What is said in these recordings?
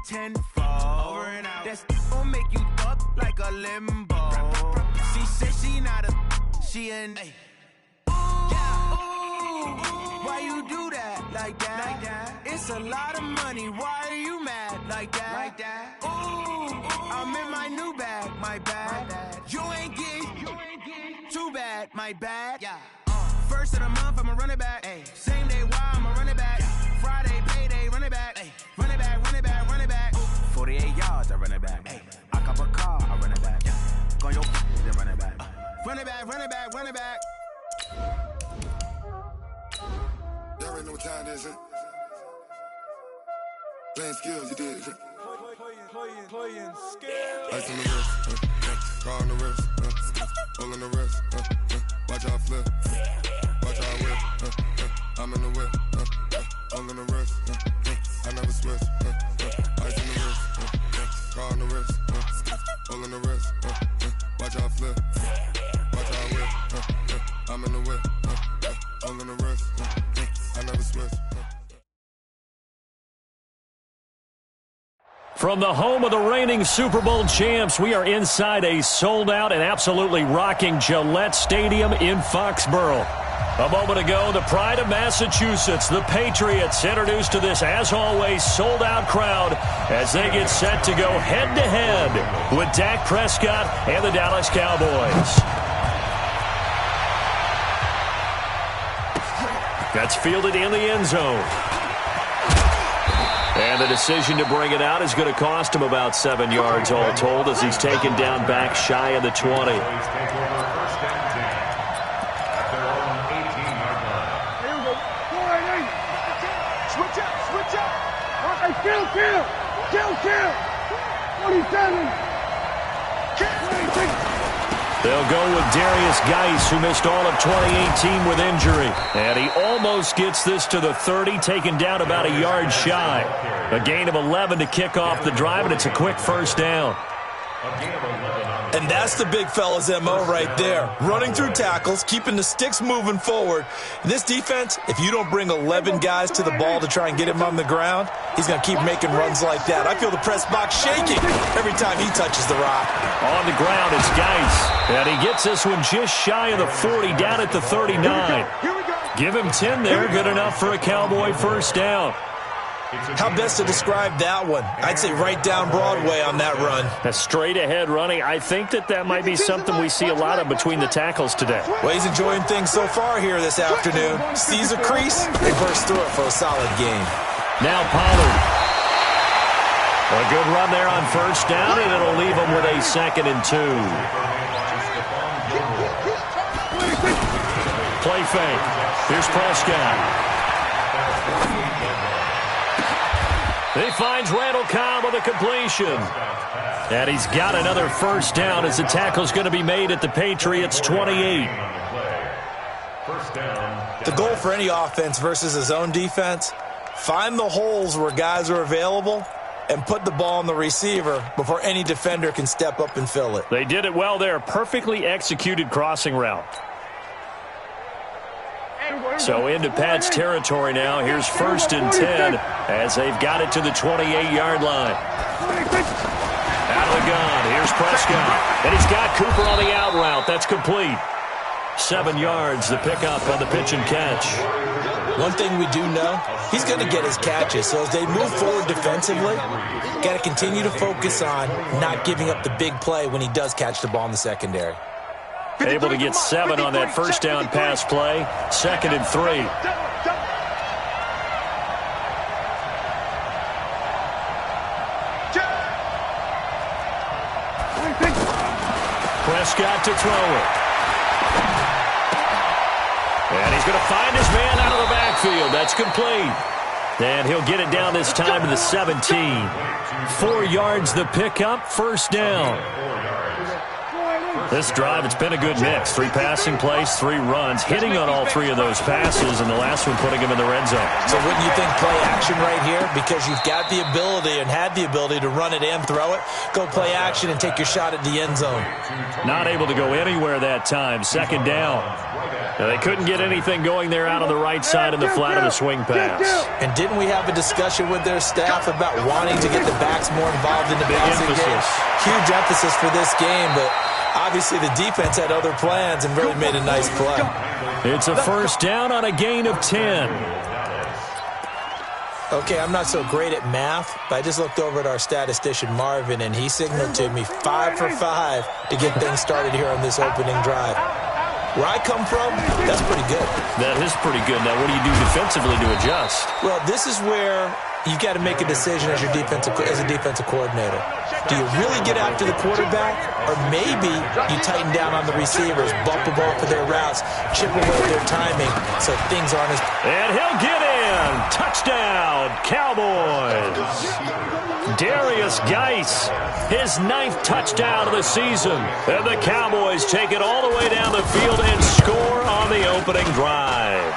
tenfold. Over and out. That's gon' make you up like a limbo. She said she not a, she an. Why you do that like that? It's a lot of money. Why are you mad like that? Ooh, I'm in my new bag, my bad. You ain't get too bad, my bad. Yeah. First of the month, I'ma run it back. Ay. Same day, why I'ma run it back. Friday, payday, run it back. Ay. Run it back, run it back, run it back. 48 yards, I run it back. Ay. I cop a car, I run it back. Go your then run it back. Run it back, run it back, run it back. Y'all already know what time it is, huh? Playing skills, you did, huh? Playing skills. Ice on the wrist, car on the wrist, hole on the wrist, watch out flip, watch out whip, I'm in the whip, hole in the wrist, I never switch, ice on the wrist, car on the wrist, hole in the wrist, watch out flip, watch out whip, I'm in the whip, hole in the wrist, I never switch. From the home of the reigning Super Bowl champs, we are inside a sold-out and absolutely rocking Gillette Stadium in Foxborough. A moment ago, the pride of Massachusetts, the Patriots, introduced to this, as always, sold-out crowd as they get set to go head-to-head with Dak Prescott and the Dallas Cowboys. That's fielded in the end zone. And the decision to bring it out is going to cost him about 7 yards all told as he's taken down back shy of the 20. Switch up. Hey, kill. 27. They'll go with Darius Geis, who missed all of 2018 with injury. And he almost gets this to the 30, taken down about a yard shy. A gain of 11 to kick off the drive, and it's a quick first down. And that's the big fella's MO right there. Running through tackles, keeping the sticks moving forward. In this defense, if you don't bring 11 guys to the ball to try and get him on the ground, he's going to keep making runs like that. I feel the press box shaking every time he touches the rock. On the ground, it's Geis. And he gets this one just shy of the 40, down at the 39. Give him 10 there, good enough for a Cowboy first down. How best to describe that one? I'd say right down Broadway on that run. A straight-ahead running. I think that might be something we see a lot of between the tackles today. Well, he's enjoying things so far here this afternoon. Sees a crease, they burst through it for a solid game. Now Pollard. A good run there on first down, and it'll leave him with a 2nd and 2. Play fake. Here's Prescott. He finds Randall Cobb with a completion. And he's got another first down as the tackle's going to be made at the Patriots' 28. The goal for any offense versus his own defense, find the holes where guys are available and put the ball on the receiver before any defender can step up and fill it. They did it well there. Perfectly executed crossing route. So into Pat's territory now. Here's 1st and 10 as they've got it to the 28-yard line. Out of the gun. Here's Prescott. And he's got Cooper on the out route. That's complete. 7 yards, the pickup on the pitch and catch. One thing we do know, he's going to get his catches. So as they move forward defensively, got to continue to focus on not giving up the big play when he does catch the ball in the secondary. Able to get 7 on that first down pass play. 2nd and 3. Prescott to throw it. And he's going to find his man out of the backfield. That's complete. And he'll get it down this time to the 17. 4 yards the pickup, first down. This drive, it's been a good mix. 3 passing plays, 3 runs, hitting on all 3 of those passes, and the last one putting him in the red zone. So wouldn't you think play action right here? Because you've got the ability and had the ability to run it and throw it. Go play action and take your shot at the end zone. Not able to go anywhere that time. Second down. Now, they couldn't get anything going there out on the right side of the flat of the swing pass. And didn't we have a discussion with their staff about wanting to get the backs more involved in the passing game? Huge emphasis for this game, but obviously the defense had other plans and really made a nice play. It's a first down on a gain of 10. Okay, I'm not so great at math, but I just looked over at our statistician, Marvin, and he signaled to me 5 for 5 to get things started here on this opening drive. Where I come from, that's pretty good. That is pretty good. Now, what do you do defensively to adjust? Well, this is where you've got to make a decision as a defensive coordinator. Do you really get after the quarterback, or maybe you tighten down on the receivers, bump the ball for their routes, chip away their timing so things aren't as... And he'll get in. Touchdown, Cowboys. Darius Geis, his 9th touchdown of the season. And the Cowboys take it all the way down the field and score on the opening drive.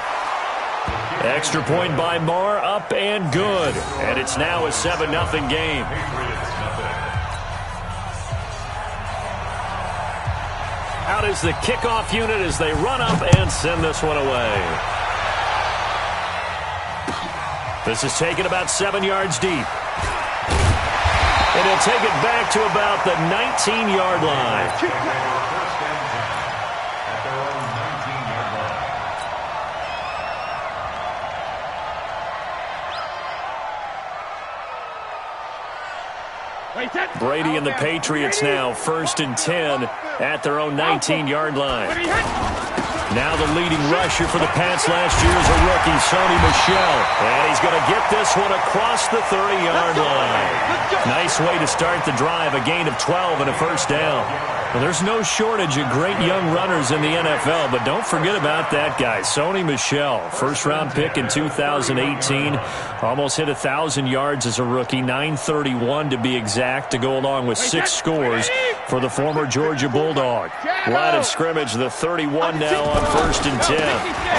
Extra point by Marr, up and good. And it's now a 7-0 game. Out is the kickoff unit as they run up and send this one away. This is taken about 7 yards deep. And he'll take it back to about the 19-yard line. Brady and the Patriots now 1st and 10 at their own 19-yard line. Now the leading rusher for the Pats last year is a rookie, Sony Michel. And he's going to get this one across the 30-yard line. Nice way to start the drive, a gain of 12 and a first down. Well, there's no shortage of great young runners in the NFL, but don't forget about that guy, Sony Michel. First-round pick in 2018. Almost hit 1,000 yards as a rookie, 931 to be exact, to go along with 6 scores for the former Georgia Bulldog. Line of scrimmage, the 31 now on 1st and 10.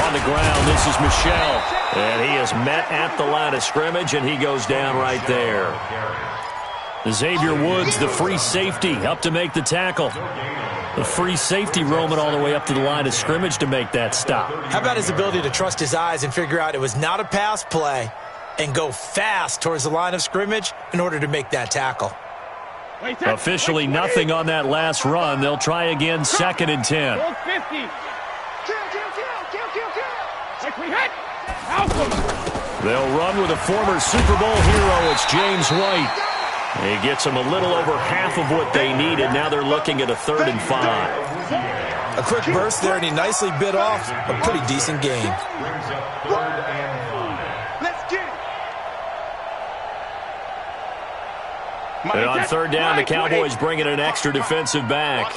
On the ground, this is Michel. And he is met at the line of scrimmage, and he goes down right there. Xavier Woods, the free safety, up to make the tackle. The free safety roaming all the way up to the line of scrimmage to make that stop. How about his ability to trust his eyes and figure out it was not a pass play and go fast towards the line of scrimmage in order to make that tackle? Officially nothing on that last run. They'll try again, 2nd and 10. They'll run with a former Super Bowl hero. It's James White. He gets them a little over half of what they needed. Now they're looking at a 3rd and 5. A quick burst there, and he nicely bit off a pretty decent gain. And on 3rd down, the Cowboys bring in an extra defensive back.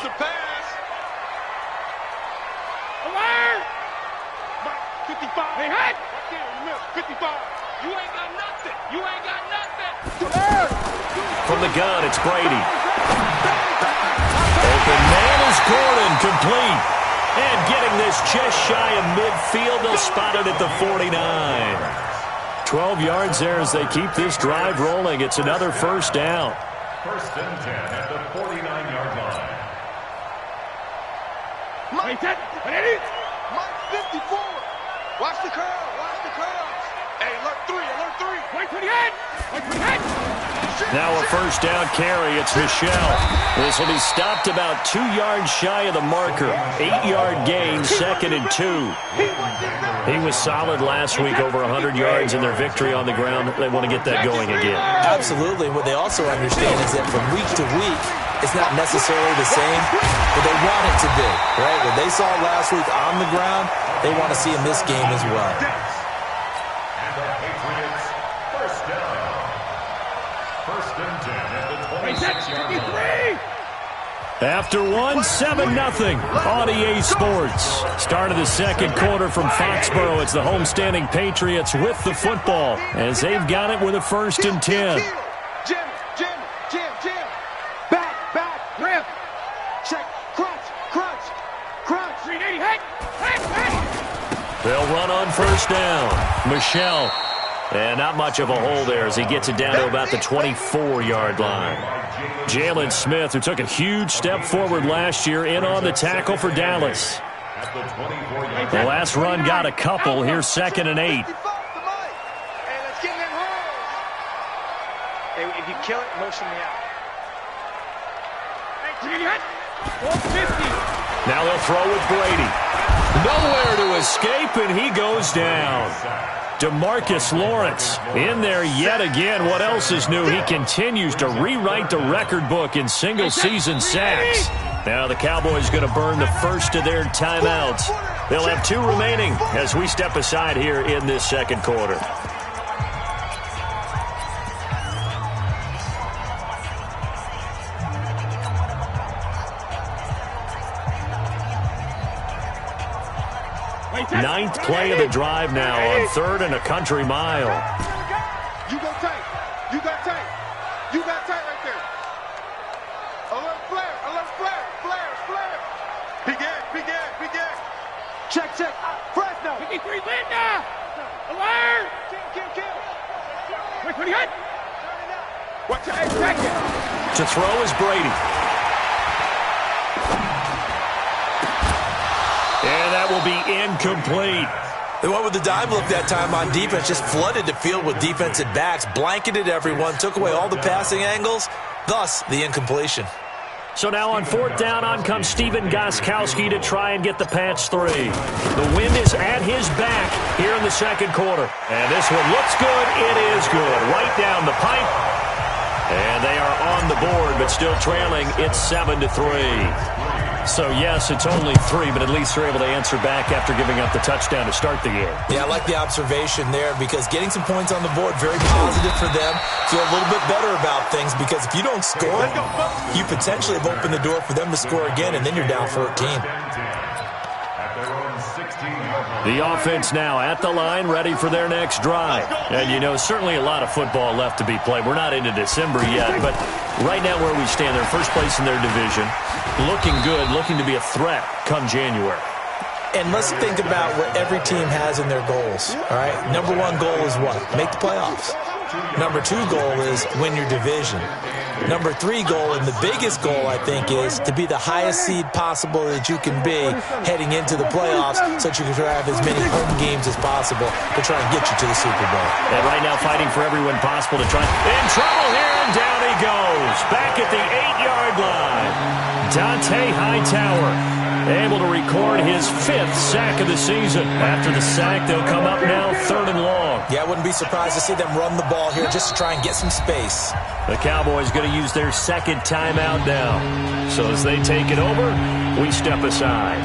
From the gun, it's Brady. Open man is Gordon, complete. And getting this just shy of midfield, they'll spot it at the 49. 12 yards there as they keep this drive rolling. It's another first down. 1st and 10 at the 49-yard line. Mike 54. Watch the curl. Watch the curl. Hey, alert 3. Alert 3. Wait for the head. Wait for the head. Now a first down carry. It's Michel. This will be stopped about 2 yards shy of the marker. 8-yard gain, 2nd and 2. He was solid last week, over 100 yards in their victory on the ground. They want to get that going again. Absolutely. What they also understand is that from week to week, it's not necessarily the same, but they want it to be, right? What they saw last week on the ground, they want to see in this game as well. And the Patriots, first down. 1st and 10 at the 26-yard line. After one, 7-0 on EA Sports. Start of the second quarter from Foxborough. It's the homestanding Patriots with the football as they've got it with a 1st and 10. Jim. Back, rip. Check, crunch. They'll run on first down. Michelle. And not much of a hole there as he gets it down to about the 24-yard line. Jalen Smith, who took a huge step forward last year, in on the tackle for Dallas. The last run got a couple. Here's 2nd and 8. Hey, let's get in them holes. Hey, if you kill it, motion me out. Now they'll throw with Brady. Nowhere to escape, and he goes down. DeMarcus Lawrence in there yet again. What else is new? He continues to rewrite the record book in single-season sacks. Now the Cowboys going to burn the first of their timeouts. They'll have 2 remaining as we step aside here in this second quarter. Ninth play of the drive now on 3rd and a country mile. You go tight. You got tight. You got tight right there. Alert flare. Alert flare. Flare. Flare. Begin. Check. Fresno. 53 Linda. Alert. Kill. Wait, what do you got? Watch your 8 seconds. To throw is Brady. And that will be incomplete. They went with the dime look that time on defense, just flooded the field with defensive backs, blanketed everyone, took away all the passing angles, thus the incompletion. So now on 4th down, on comes Steven Gostkowski to try and get the Pats 3. The wind is at his back here in the second quarter. And this one looks good. It is good. Right down the pipe. And they are on the board, but still trailing. It's 7-3. So, yes, it's only 3, but at least they're able to answer back after giving up the touchdown to start the game. Yeah, I like the observation there because getting some points on the board, very positive for them. Feel a little bit better about things because if you don't score, you potentially have opened the door for them to score again, and then you're down 14. The offense now at the line, ready for their next drive. And, you know, certainly a lot of football left to be played. We're not into December yet, but right now where we stand, they're first place in their division. Looking good, looking to be a threat come January. And let's think about what every team has in their goals, all right? Number 1 goal is what? Make the playoffs. Number 2 goal is win your division. Number 3 goal, and the biggest goal, I think, is to be the highest seed possible that you can be heading into the playoffs so that you can have as many home games as possible to try and get you to the Super Bowl. And right now fighting for every win possible to try. In trouble here, and down he goes. Back at the 8-yard line. Dante Hightower able to record his 5th sack of the season. After the sack, they'll come up now 3rd and long. Yeah, I wouldn't be surprised to see them run the ball here just to try and get some space. The Cowboys going to use their 2nd timeout now. So as they take it over, we step aside.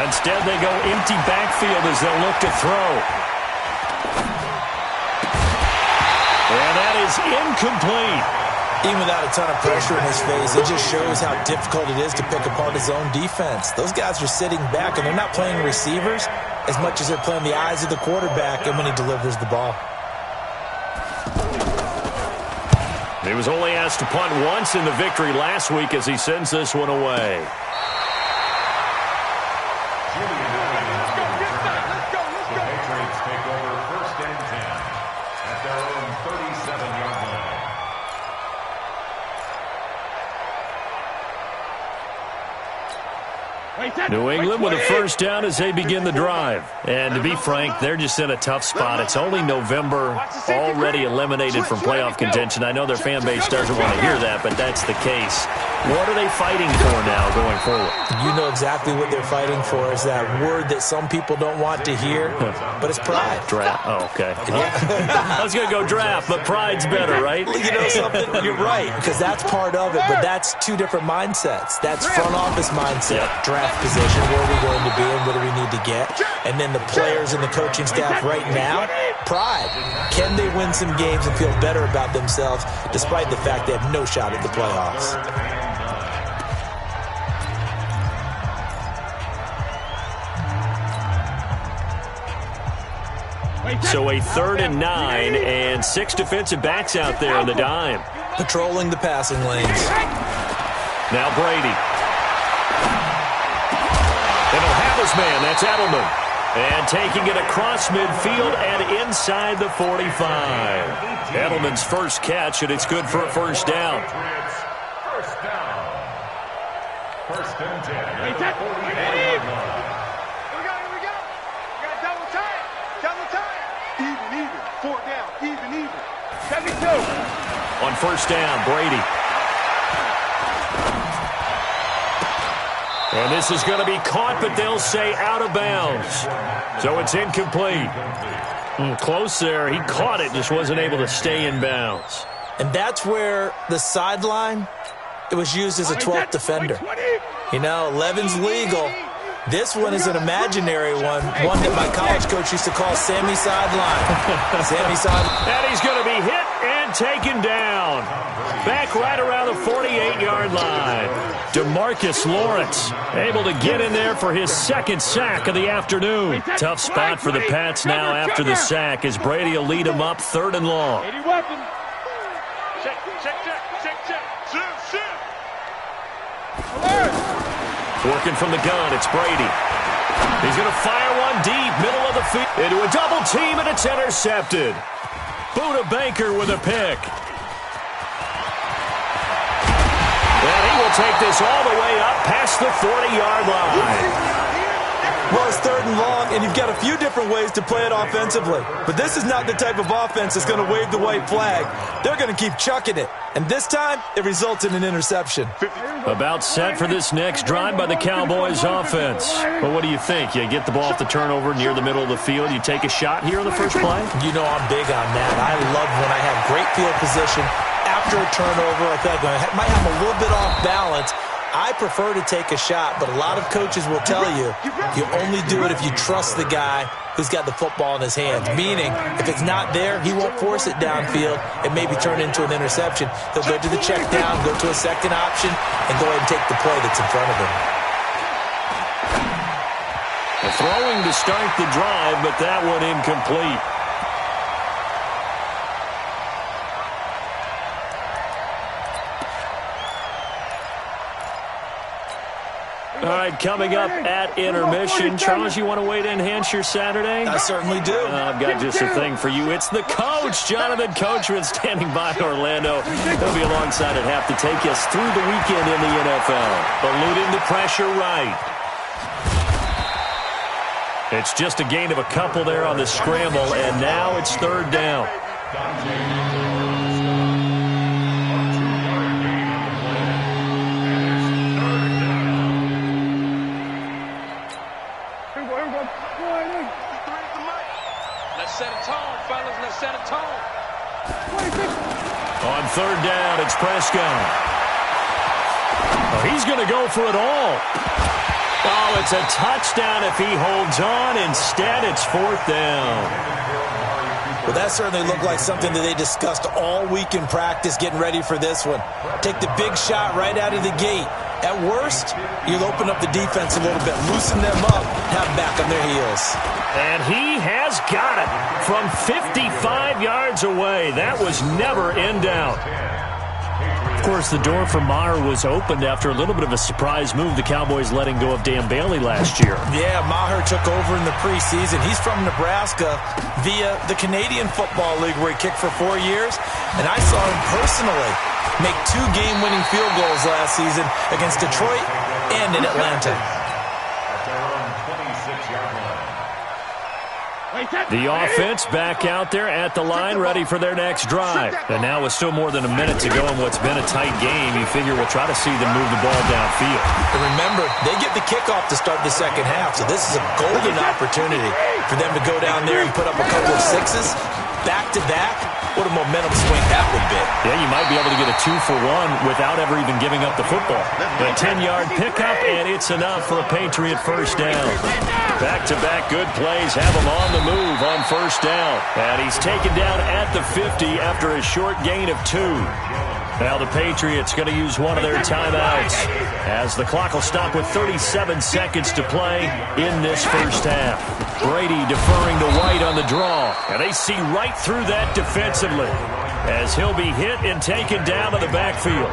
Instead, they go empty backfield as they'll look to throw. And that is incomplete. Even without a ton of pressure in his face, it just shows how difficult it is to pick apart his own defense. Those guys are sitting back, and they're not playing receivers as much as they're playing the eyes of the quarterback and when he delivers the ball. He was only asked to punt once in the victory last week as he sends this one away. New England with a first down as they begin the drive. And to be frank, they're just in a tough spot. It's only November, already eliminated from playoff contention. I know their fan base doesn't want to hear that, but that's the case. What are they fighting for now going forward? You know exactly what they're fighting for is that word that some people don't want to hear, but it's pride. Draft. Oh, okay. I was going to go draft, but pride's better, right? You know something? You're right, because that's part of it, but that's 2 different mindsets. That's front office mindset, draft position, where are we going to be and what do we need to get? And then the players and the coaching staff right now, pride. Can they win some games and feel better about themselves despite the fact they have no shot at the playoffs? So a 3rd and 9 and 6 defensive backs out there in the dime. Patrolling the passing lanes. Now Brady. And he'll have his man. That's Edelman. And taking it across midfield and inside the 45. Edelman's first catch, and it's good for a first down. First down. First and 10 at the 45-yard line. Here we go. You got double time. Double time. Even. 4 down. Even. 72. On first down, Brady. And this is going to be caught, but they'll say out of bounds. So it's incomplete. Close there. He caught it, just wasn't able to stay in bounds. And that's where the sideline, it was used as a 12th defender. You know, 11's legal. This one is an imaginary one that my college coach used to call Sammy Sideline. Sammy Sideline. And he's going to be hit and taken down. Back right around the 48-yard line. DeMarcus Lawrence able to get in there for his second sack of the afternoon. Tough spot for the Pats now after the sack as Brady will lead them up 3rd and long. Working from the gun, it's Brady. He's going to fire one deep, middle of the field, into a double team, and it's intercepted. Buda Baker with a pick. And he will take this all the way up past the 40-yard line. Well, it's 3rd and long, and you've got a few different ways to play it offensively. But this is not the type of offense that's going to wave the white flag. They're going to keep chucking it. And this time, it results in an interception. About set for this next drive by the Cowboys offense. But what do you think? You get the ball off the turnover near the middle of the field. You take a shot here on the first play? You know I'm big on that. I love when I have great field position after a turnover. I feel like I might have a little bit off balance. I prefer to take a shot, but a lot of coaches will tell you, you only do it if you trust the guy who's got the football in his hands. Meaning, if it's not there, he won't force it downfield and maybe turn into an interception. He'll go to the check down, go to a second option, and go ahead and take the play that's in front of him. Throwing to start the drive, but that one incomplete. All right, coming up at intermission. Charles, you want to wait to enhance your Saturday? I certainly do. I've got just a thing for you. It's the coach, Jonathan Coachman, standing by Orlando. He'll be alongside at half to take us through the weekend in the NFL. Eluding the pressure right. It's just a gain of a couple there on the scramble, and now it's 3rd down. On 3rd down, it's Prescott. Oh, he's going to go for it all. Oh, it's a touchdown if he holds on. Instead, it's 4th down. Well, that certainly looked like something that they discussed all week in practice, getting ready for this one. Take the big shot right out of the gate. At worst, you'll open up the defense a little bit, loosen them up, have them back on their heels. And he has got it from 55 yards away. That was never in doubt. Of course, the door for Maher was opened after a little bit of a surprise move. The Cowboys letting go of Dan Bailey last year. Yeah, Maher took over in the preseason. He's from Nebraska via the Canadian Football League where he kicked for 4 years. And I saw him personally make 2 game-winning field goals last season against Detroit and in Atlanta. The offense back out there at the line, ready for their next drive. And now with still more than a minute to go in what's been a tight game, you figure we'll try to see them move the ball downfield. And remember, they get the kickoff to start the second half, so this is a golden opportunity for them to go down there and put up a couple of sixes, back-to-back. What a momentum swing that would be. Yeah, you might be able to get a 2-for-1 without ever even giving up the football. A 10-yard pickup, and it's enough for a Patriot first down. Back-to-back good plays have him on the move on first down. And he's taken down at the 50 after a short gain of 2. Now the Patriots going to use one of their timeouts as the clock will stop with 37 seconds to play in this first half. Brady deferring to White on the draw, and they see right through that defensively as he'll be hit and taken down to the backfield.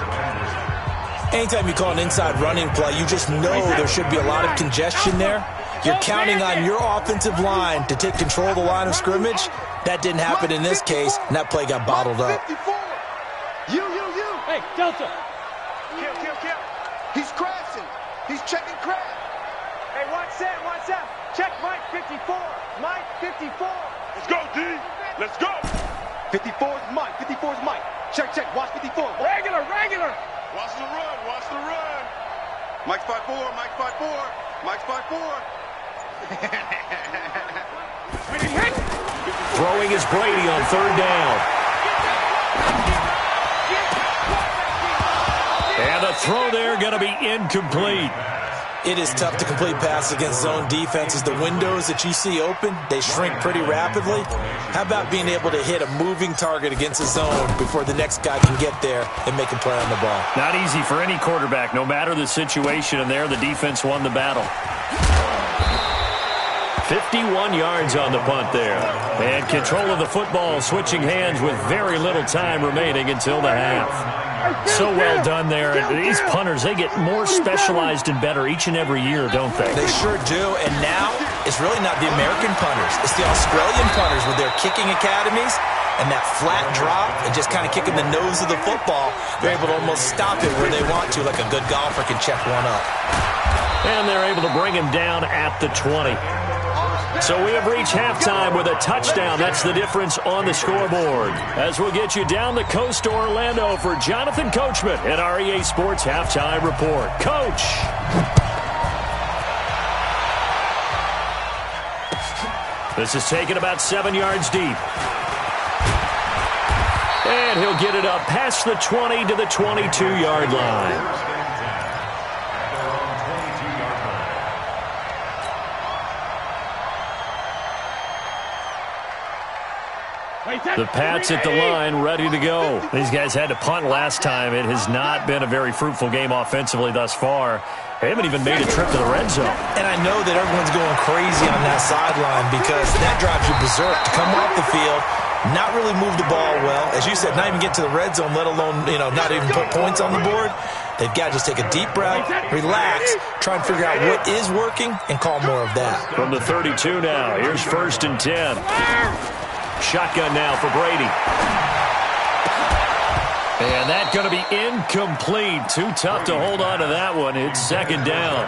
Anytime you call an inside running play, you just know there should be a lot of congestion there. You're counting on your offensive line to take control of the line of scrimmage. That didn't happen in this case, and that play got bottled up. You. Hey, Delta. Kill. He's crashing. He's checking crash. Hey, watch that. Check Mike 54. Mike 54. Let's go, D. Let's go. 54's Mike. Check. Watch 54. Regular. Watch the run. Mike's 5'4". Mike's 5'4". Throwing is Brady on third down. And the throw there going to be incomplete. It is tough to complete passes against zone defenses. The windows that you see open, they shrink pretty rapidly. How about being able to hit a moving target against a zone before the next guy can get there and make a play on the ball? Not easy for any quarterback, no matter the situation, and there the defense won the battle. 51 yards on the punt there. And control of the football switching hands with very little time remaining until the half. So well done there. And these punters, they get more specialized and better each and every year, don't they? They sure do. And now it's really not the American punters. It's the Australian punters with their kicking academies and that flat drop and just kind of kicking the nose of the football. They're able to almost stop it where they want to, like a good golfer can check one up. And they're able to bring him down at the 20. So we have reached halftime with a touchdown. That's the difference on the scoreboard. As we'll get you down the coast to Orlando for Jonathan Coachman at our EA Sports Halftime Report. Coach! This is taken about 7 yards deep. And he'll get it up past the 20 to the 22-yard line. The Pats at the line, ready to go. These guys had to punt last time. It has not been a very fruitful game offensively thus far. They haven't even made a trip to the red zone. And I know that everyone's going crazy on that sideline because that drives you berserk to come off the field, not really move the ball well. As you said, not even get to the red zone, let alone, not even put points on the board. They've got to just take a deep breath, relax, try and figure out what is working, and call more of that. From the 32 now, here's 1st and 10. Shotgun now for Brady. And that's going to be incomplete. Too tough to hold on to that one. It's 2nd down.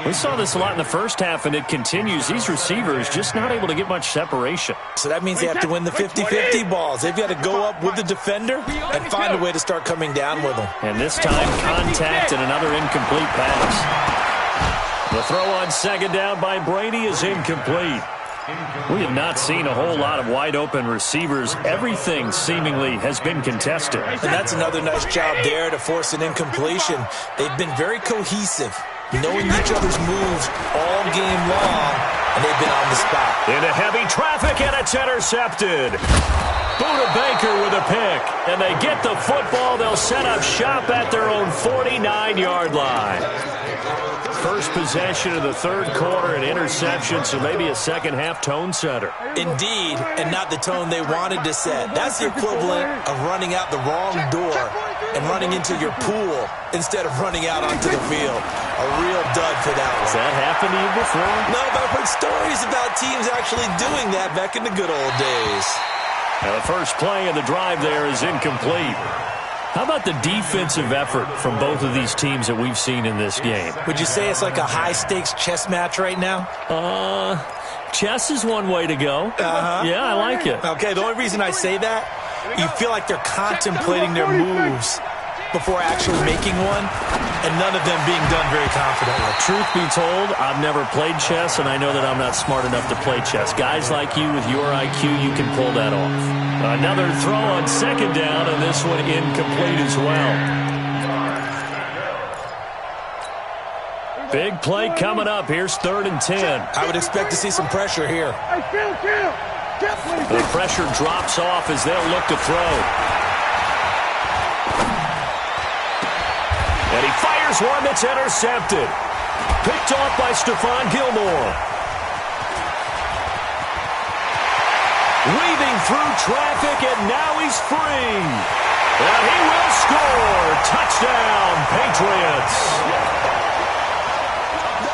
We saw this a lot in the first half, and it continues. These receivers just not able to get much separation. So that means they have to win the 50-50 balls. They've got to go up with the defender and find a way to start coming down with them. And this time, contact and another incomplete pass. The throw on 2nd down by Brady is incomplete. We have not seen a whole lot of wide-open receivers. Everything seemingly has been contested. And that's another nice job there to force an incompletion. They've been very cohesive, knowing each other's moves all game long, and they've been on the spot. Into heavy traffic, and it's intercepted. Buda Baker with a pick, and they get the football. They'll set up shop at their own 49-yard line. First possession of the 3rd quarter, an interception, so maybe a second-half tone setter. Indeed, and not the tone they wanted to set. That's the equivalent of running out the wrong door and running into your pool instead of running out onto the field. A real dud for that one. Has that happened to you before? No, but I've heard stories about teams actually doing that back in the good old days. Now the first play of the drive there is incomplete. How about the defensive effort from both of these teams that we've seen in this game? Would you say it's like a high-stakes chess match right now? Chess is one way to go. Yeah, I like it. Okay, the only reason I say that, you feel like they're contemplating their moves before actually making one, and none of them being done very confidently. Truth be told, I've never played chess, and I know that I'm not smart enough to play chess. Guys like you with your IQ, you can pull that off. Another throw on 2nd down, and this one incomplete as well. Big play coming up. Here's 3rd and 10. I would expect to see some pressure here. The pressure drops off as they'll look to throw. And he fires one that's intercepted. Picked off by Stephon Gilmore. Weaving through traffic, and now he's free. And he will score. Touchdown, Patriots.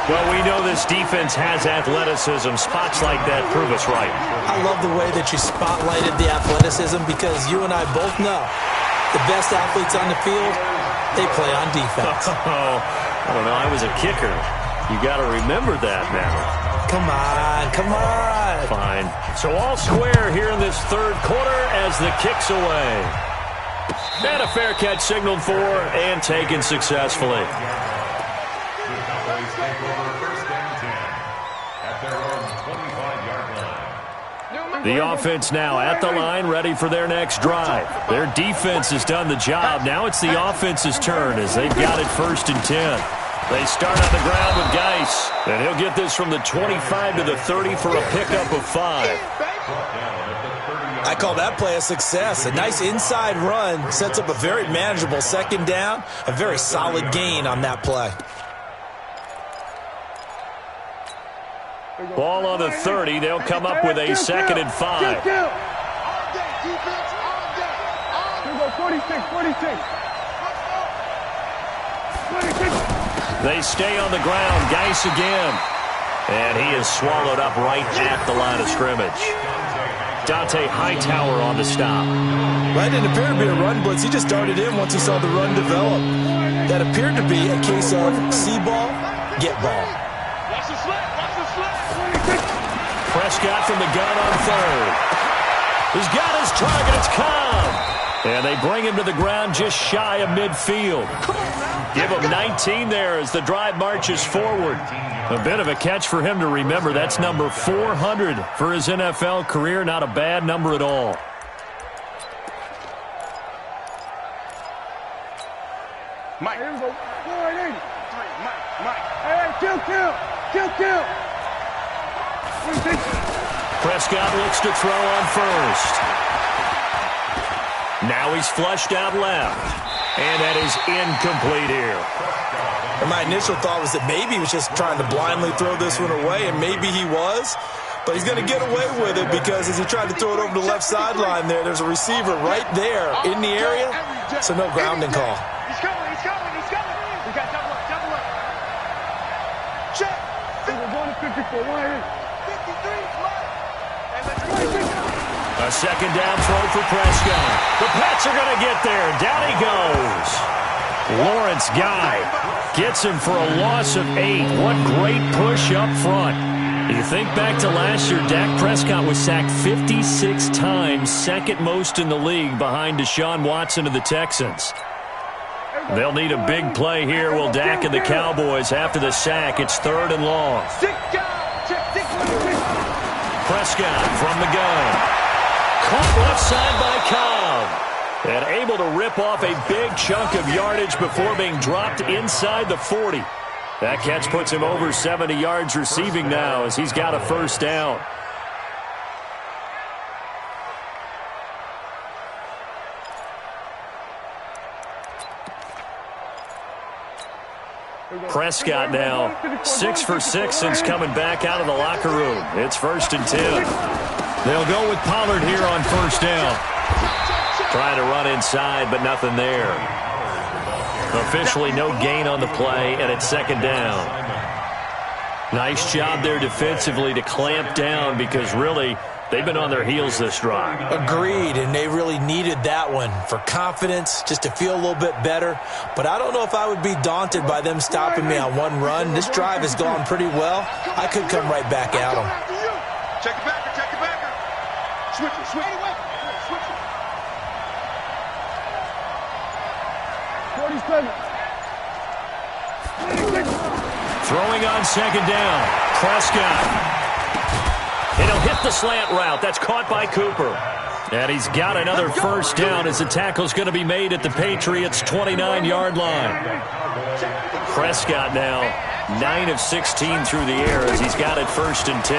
Well, we know this defense has athleticism. Spots like that prove us right. I love the way that you spotlighted the athleticism because you and I both know the best athletes on the field, they play on defense. I don't know. I was a kicker. You got to remember that now. Come on, come on. Fine. So all square here in this third quarter as the kick's away. And a fair catch signaled for and taken successfully. The offense now at the line, ready for their next drive. Their defense has done the job. Now it's the offense's turn as they've got it 1st and 10. They start on the ground with Geis, and he'll get this from the 25 to the 30 for a pickup of 5. I call that play a success. A nice inside run sets up a very manageable 2nd down, a very solid gain on that play. Ball on the 30. They'll come up with a 2nd and 5. 46. They stay on the ground. Geis again. And he is swallowed up right at the line of scrimmage. Dante Hightower on the stop. That didn't appear to be a run blitz. He just darted in once he saw the run develop. That appeared to be a case of see ball, get ball. Watch the slant. Watch the slant. Prescott from the gun on 3rd. He's got his target. It's Cobb. And they bring him to the ground just shy of midfield. Give him 19 there as the drive marches forward. A bit of a catch for him to remember. That's number 400 for his NFL career. Not a bad number at all. Mike. Here we go. 480. Mike. Hey, kill. Prescott looks to throw on 1st. Now he's flushed out left. And that is incomplete here. And my initial thought was that maybe he was just trying to blindly throw this one away, and maybe he was. But he's going to get away with it because as he tried to throw it over the left sideline there's a receiver right there in the area, so no grounding call. He's coming. We got double up. Check. We're going to 54. 53. A 2nd down throw for Prescott. The Pats are going to get there. Down he goes. Lawrence Guy gets him for a loss of 8. What great push up front. You think back to last year, Dak Prescott was sacked 56 times, 2nd most in the league behind Deshaun Watson of the Texans. They'll need a big play here, will Dak and the Cowboys after the sack. It's 3rd and long. Prescott from the gun. Caught left side by Cobb. And able to rip off a big chunk of yardage before being dropped inside the 40. That catch puts him over 70 yards receiving now as he's got a 1st down. Prescott now 6 for 6 since coming back out of the locker room. It's 1st and 10. They'll go with Pollard here on 1st down. Trying to run inside, but nothing there. Officially no gain on the play, and it's 2nd down. Nice job there defensively to clamp down because really they've been on their heels this drive. Agreed, and they really needed that one for confidence, just to feel a little bit better. But I don't know if I would be daunted by them stopping me on one run. This drive has gone pretty well. I could come right back at them. Check it back. Switch it. 47. Throwing on 2nd down. Prescott. And he'll hit the slant route. That's caught by Cooper. And he's got another 1st down as the tackle's going to be made at the Patriots' 29-yard line. Prescott now 9 of 16 through the air as he's got it 1st and 10.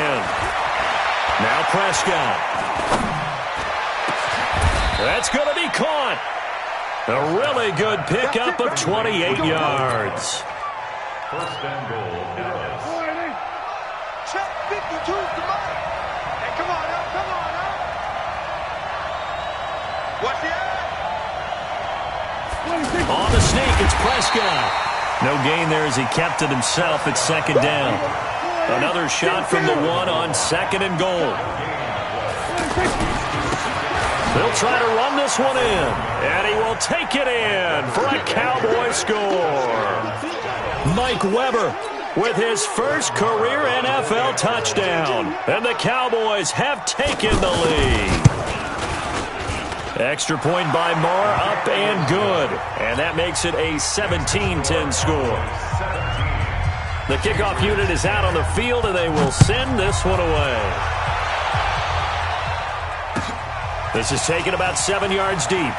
Now Prescott. That's going to be caught. A really good pickup of 28 yards. First and goal, Dallas. Check 52's the mark. Hey, come on now, come on now. Watch it. On the sneak, it's Prescott. No gain there as he kept it himself at second down. Another shot from the one on second and goal. They'll try to run this one in, and he will take it in for a Cowboy score. Mike Weber with his first career NFL touchdown, and the Cowboys have taken the lead. Extra point by Marr, up and good, and that makes it a 17-10 score. The kickoff unit is out on the field, and they will send this one away. This is taken about 7 yards deep.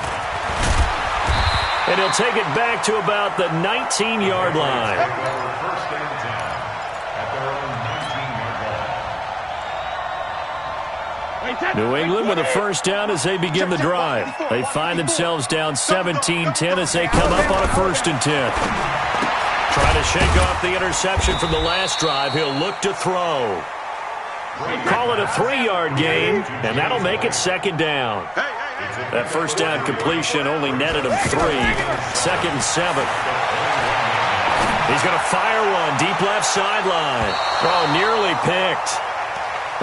And he'll take it back to about the 19-yard line. First and 10 at their own 19-yard line. New England with a first down as they begin the drive. They find themselves down 17-10 as they come up on a first and 10. Trying to shake off the interception from the last drive. He'll look to throw. Call it a 3-yard gain, and that'll make it second down. That first down completion only netted him 3. Second and 7. He's going to fire one deep left sideline. Oh, nearly picked.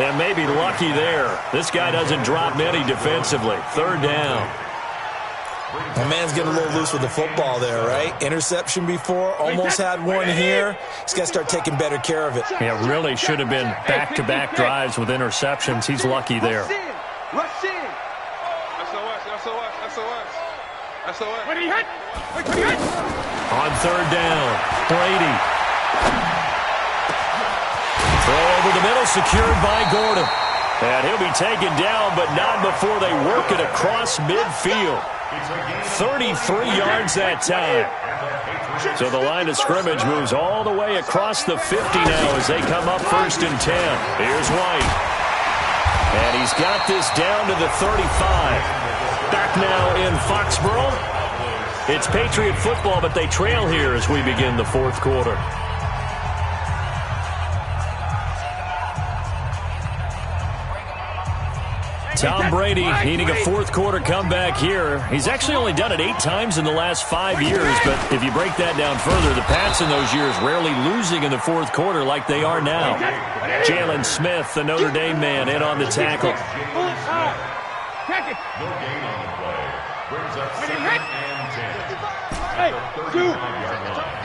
And maybe lucky there. This guy doesn't drop many defensively. Third down. My man's getting a little loose with the football there, right? Interception before, almost had one here. He's got to start taking better care of it. Yeah, really should have been back-to-back drives with interceptions. He's lucky there. Rush in. SOS. What did he hit? On third down, Brady. Throw over the middle, secured by Gordon. And he'll be taken down, but not before they work it across midfield. 33 yards that time. So the line of scrimmage moves all the way across the 50 now as they come up first and 10. Here's White. And he's got this down to the 35. Back now in Foxborough. It's Patriot football, but they trail here as we begin the fourth quarter. Tom Brady needing a fourth quarter comeback here. He's actually only done it 8 times in the last 5 years, but if you break that down further, the Pats in those years rarely losing in the fourth quarter like they are now. Jalen Smith, the Notre Dame man, in on the tackle. No gain on the play. Brings up second and 10. At the 35-yard line.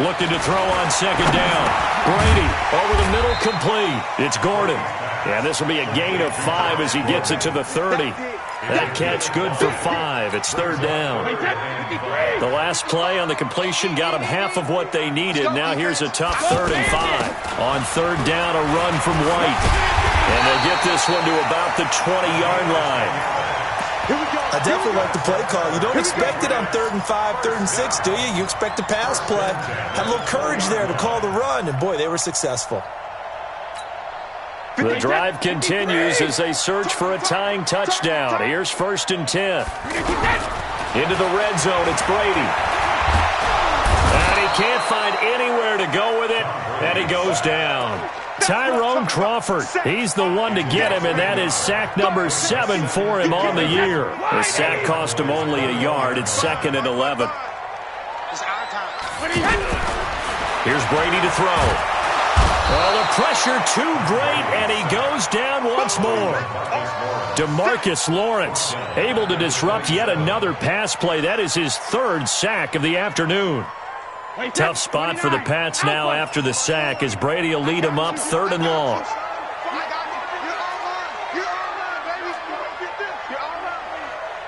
Looking to throw on second down. Brady over the middle, complete. It's Gordon. Yeah, this will be a gain of 5 as he gets it to the 30. That catch good for 5. It's third down. The last play on the completion got them half of what they needed. Now here's a tough 3rd and 5. On third down, a run from White. And they'll get this one to about the 20-yard line. I definitely like the play call. You don't expect it on 3rd and 5, 3rd and 6, do you? You expect a pass play. Had a little courage there to call the run, and boy, they were successful. The drive continues as they search for a tying touchdown. Here's first and 10. Into the red zone, it's Brady. And he can't find anywhere to go with it, and he goes down. Tyrone Crawford, he's the one to get him, and that is sack number 7 for him on the year. The sack cost him only a yard. It's 2nd and 11. Here's Brady to throw. Well, the pressure too great, and he goes down once more. DeMarcus Lawrence able to disrupt yet another pass play. That is his 3rd sack of the afternoon. Tough spot for the Pats now after the sack as Brady will lead them up 3rd and long.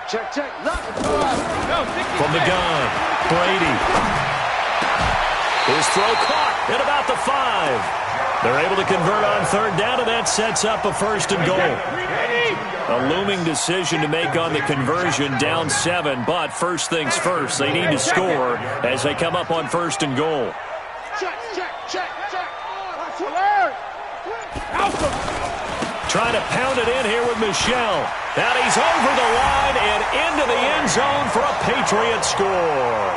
Check. From the gun, Brady. His throw caught at about the 5. They're able to convert on third down, and that sets up a 1st and goal. A looming decision to make on the conversion, down 7, but first things first, they need to score as they come up on 1st and goal. Trying to pound it in here with Michel. And he's over the line and into the end zone for a Patriot score.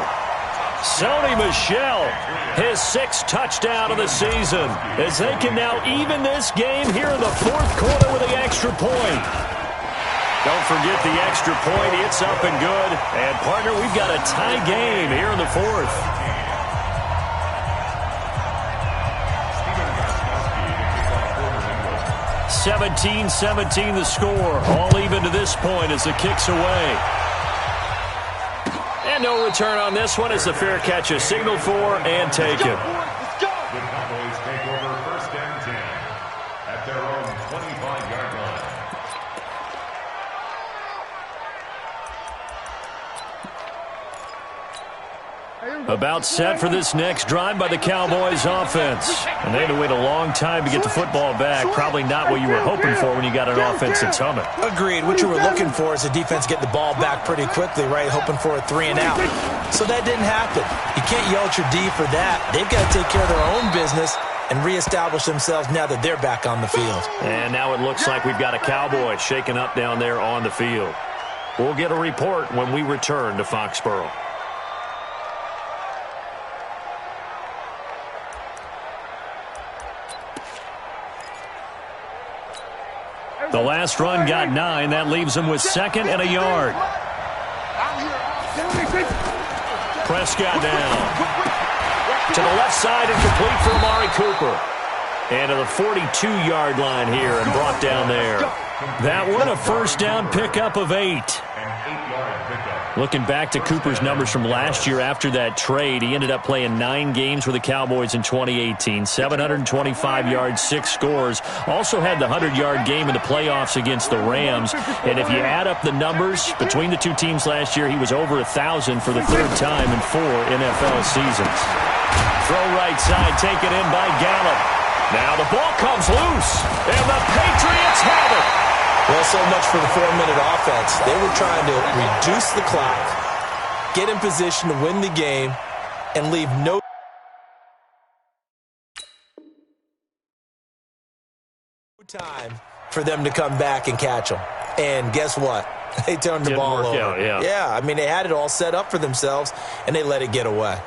Sony Michel, his 6th touchdown of the season, as they can now even this game here in the 4th quarter with the extra point. Don't forget the extra point. It's up and good. And, partner, we've got a tie game here in the 4th. 17-17 the score. All even to this point as the kick's away. And no return on this one as the fair catch is signaled for and taken. The Cowboys take over 1st and 10 at their own 25-yard line. About set for this next drive by the Cowboys offense. And they had to wait a long time to get the football back. Probably not what you were hoping for when you got an offense that's humming. Agreed. What you were looking for is the defense getting the ball back pretty quickly, right? Hoping for a 3 and out. So that didn't happen. You can't yell at your D for that. They've got to take care of their own business and reestablish themselves now that they're back on the field. And now it looks like we've got a Cowboy shaken up down there on the field. We'll get a report when we return to Foxborough. The last run got 9. That leaves him with 2nd and a yard. Prescott down. To the left side and complete for Amari Cooper. And to the 42-yard line here and brought down there. That one a 1st down pickup of 8. Looking back to Cooper's numbers from last year after that trade, he ended up playing 9 games with the Cowboys in 2018. 725 yards, 6 scores. Also had the 100-yard game in the playoffs against the Rams. And if you add up the numbers between the two teams last year, he was over 1,000 for the 3rd time in 4 NFL seasons. Throw right side, taken in by Gallup. Now the ball comes loose, and the Patriots have it. Well, so much for the 4-minute offense. They were trying to reduce the clock, get in position to win the game, and leave no time for them to come back and catch them. And guess what? They turned the ball over. Yeah, I mean, they had it all set up for themselves, and they let it get away.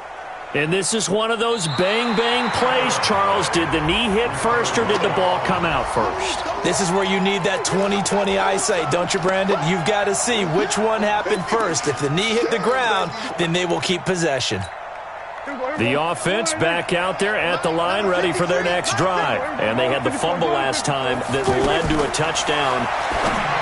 And this is one of those bang-bang plays, Charles. Did the knee hit first or did the ball come out first? This is where you need that 20/20 eyesight, don't you, Brandon? You've got to see which one happened first. If the knee hit the ground, then they will keep possession. The offense back out there at the line, ready for their next drive. And they had the fumble last time that led to a touchdown.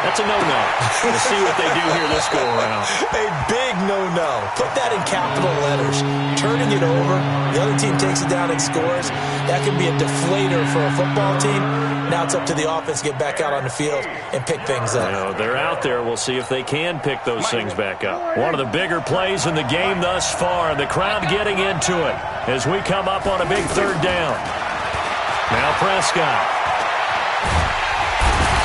That's a no-no. We'll see what they do here this go-around. A big no-no. Put that in capital letters. Turning it over, the other team takes it down and scores. That can be a deflator for a football team. Now it's up to the offense to get back out on the field and pick things up. You know, they're out there. We'll see if they can pick those things back up. One of the bigger plays in the game thus far. The crowd getting into it as we come up on a big 3rd down. Now Prescott.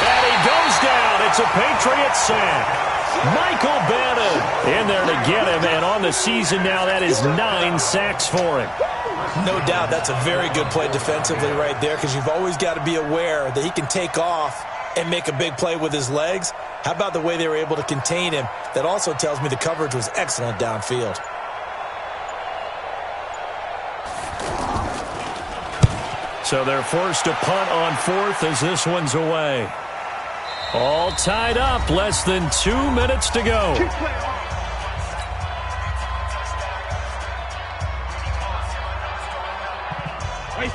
And he goes down. It's a Patriot sack. Michael Bannon in there to get him. And on the season now, that is 9 sacks for him. No doubt that's a very good play defensively right there, because you've always got to be aware that he can take off and make a big play with his legs. How about the way they were able to contain him? That also tells me the coverage was excellent downfield. So they're forced to punt on 4th as this one's away. All tied up, less than 2 minutes to go.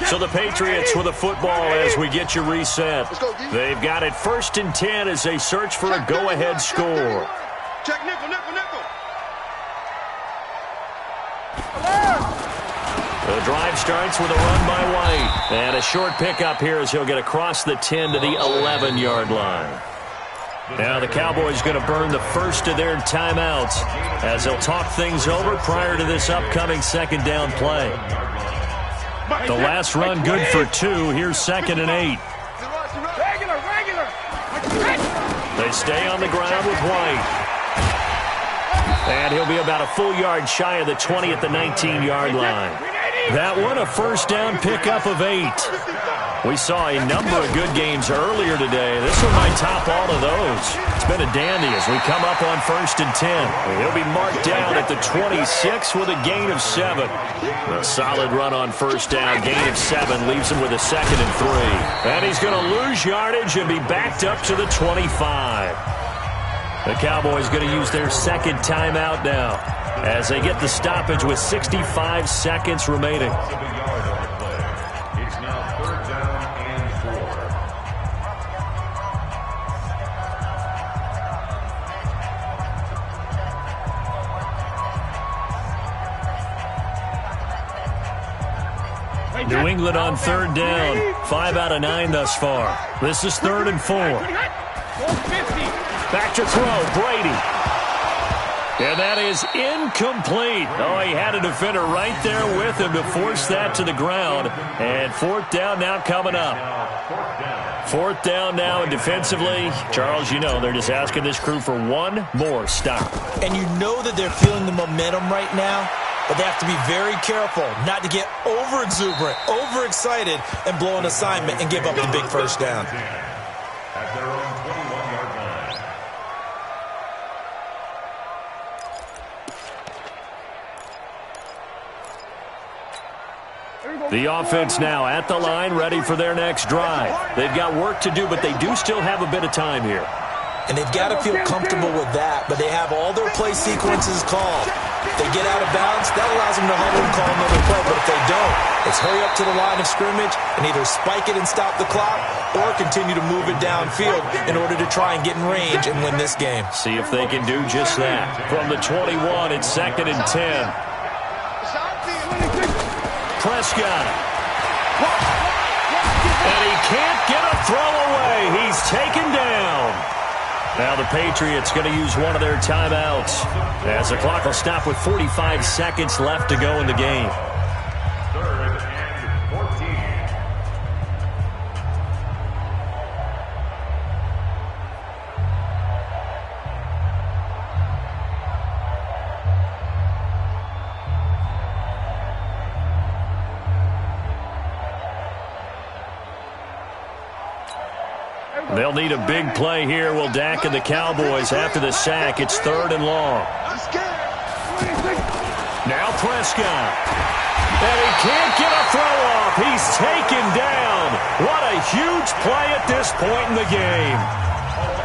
So the Patriots with a football as we get you reset. They've got it 1st and 10 as they search for a go-ahead score. Check nickel, nickel, nickel. The drive starts with a run by White. And a short pickup here as he'll get across the 10 to the 11-yard line. Now the Cowboys going to burn the first of their timeouts as they'll talk things over prior to this upcoming 2nd down play. The last run good for 2. Here's 2nd and 8. They stay on the ground with White. And he'll be about a full yard shy of the 20 at the 19-yard line. That one a 1st down pickup of 8. We saw a number of good games earlier today. This one might top all of those. It's been a dandy as we come up on 1st and 10. He'll be marked down at the 26 with a gain of 7. A solid run on 1st down. Gain of 7 leaves him with a 2nd and 3. And he's going to lose yardage and be backed up to the 25. The Cowboys going to use their 2nd timeout now as they get the stoppage with 65 seconds remaining. New England on 3rd down. 5 out of 9 thus far. This is 3rd and 4. Back to throw, Brady. And that is incomplete. Oh, he had a defender right there with him to force that to the ground. And 4th down now coming up. 4th down now, and defensively, Charles, you know, they're just asking this crew for one more stop. And you know that they're feeling the momentum right now. But they have to be very careful not to get over-exuberant, overexcited, and blow an assignment and give up the big 1st down. At their own 21-yard line. The offense now at the line, ready for their next drive. They've got work to do, but they do still have a bit of time here. And they've got to feel comfortable with that, but they have all their play sequences called. If they get out of bounds, that allows them to huddle and call another play. But if they don't, it's hurry up to the line of scrimmage and either spike it and stop the clock or continue to move it downfield in order to try and get in range and win this game. See if they can do just that. From the 21, it's 2nd and 10. Prescott. And he can't get a throw away. He's taken down. Now the Patriots going to use one of their timeouts as the clock will stop with 45 seconds left to go in the game. 3rd and 14. They'll need a big play here. Will Dak and the Cowboys after the sack. It's 3rd and long. Now Prescott. And he can't get a throw off. He's taken down. What a huge play at this point in the game.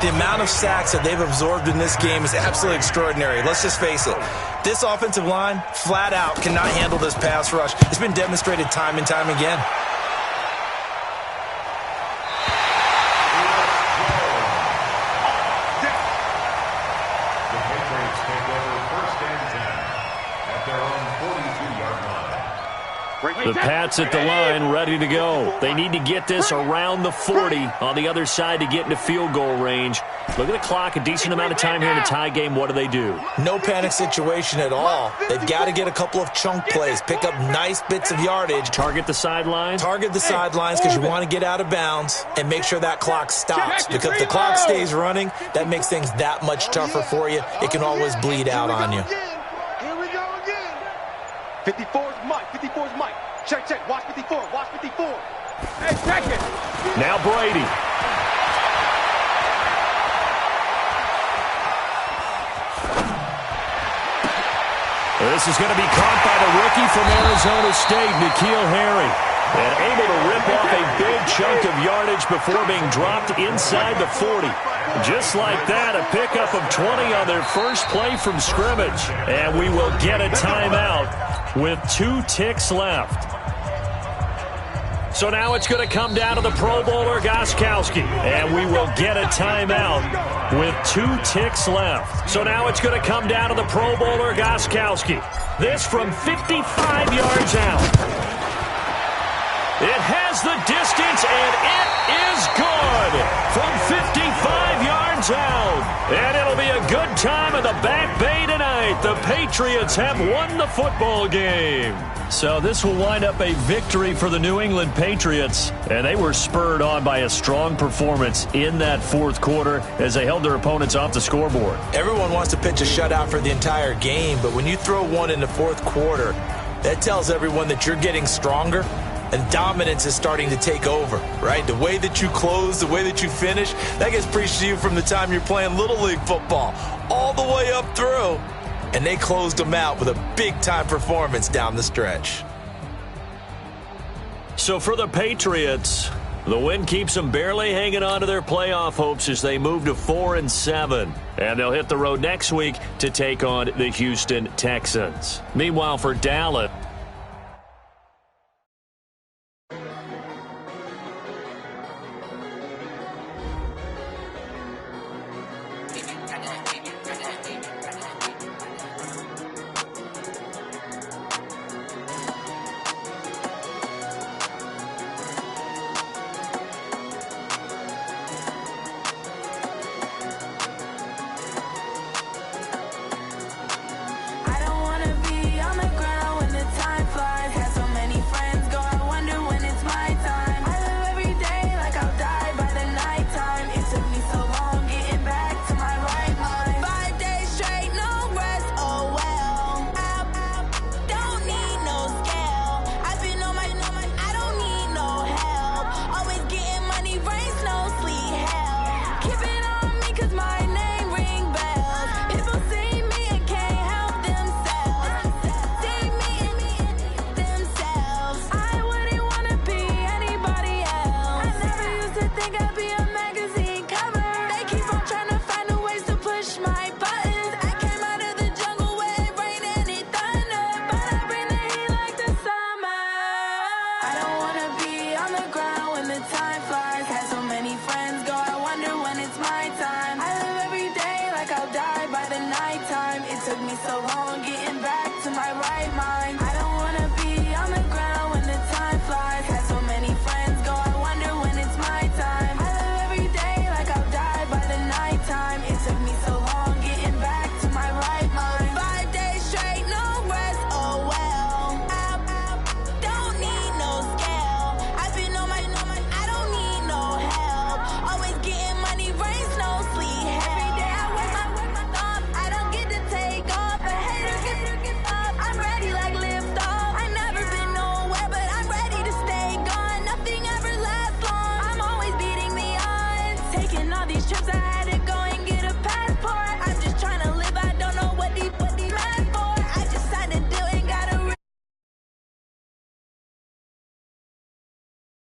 The amount of sacks that they've absorbed in this game is absolutely extraordinary. Let's just face it. This offensive line, flat out, cannot handle this pass rush. It's been demonstrated time and time again. The Pats at the line, ready to go. They need to get this around the 40 on the other side to get into field goal range. Look at the clock, a decent amount of time here in a tie game. What do? No panic situation at all. They've got to get a couple of chunk plays, pick up nice bits of yardage. Target the sidelines? Target the sidelines because you want to get out of bounds and make sure that clock stops. Because if the clock stays running, that makes things that much tougher for you. It can always bleed out on you. Here we go again. 54 is Mike. 54 is Mike. Check, check. Watch 54. Watch 54. Hey, check it. Now Brady. This is going to be caught by the rookie from Arizona State, N'Keal Harry. And able to rip off a big chunk of yardage before being dropped inside the 40. Just like that, a pickup of 20 on their first play from scrimmage. And we will get a timeout with 2 ticks left. So now it's going to come down to the Pro Bowler, Gostkowski. And we will get a timeout with 2 ticks left. So now it's going to come down to the Pro Bowler, Gostkowski. This from 55 yards out. It has the distance, and it is good from 55 yards out. And it'll be a good time in the Back Bay tonight. The Patriots have won the football game. So this will wind up a victory for the New England Patriots. And they were spurred on by a strong performance in that 4th quarter as they held their opponents off the scoreboard. Everyone wants to pitch a shutout for the entire game, but when you throw one in the 4th quarter, that tells everyone that you're getting stronger and dominance is starting to take over, right? The way that you close, the way that you finish, that gets preached to you from the time you're playing Little League football all the way up through. And they closed them out with a big-time performance down the stretch. So for the Patriots, the win keeps them barely hanging on to their playoff hopes as they move to 4-7. And they'll hit the road next week to take on the Houston Texans. Meanwhile, for Dallas,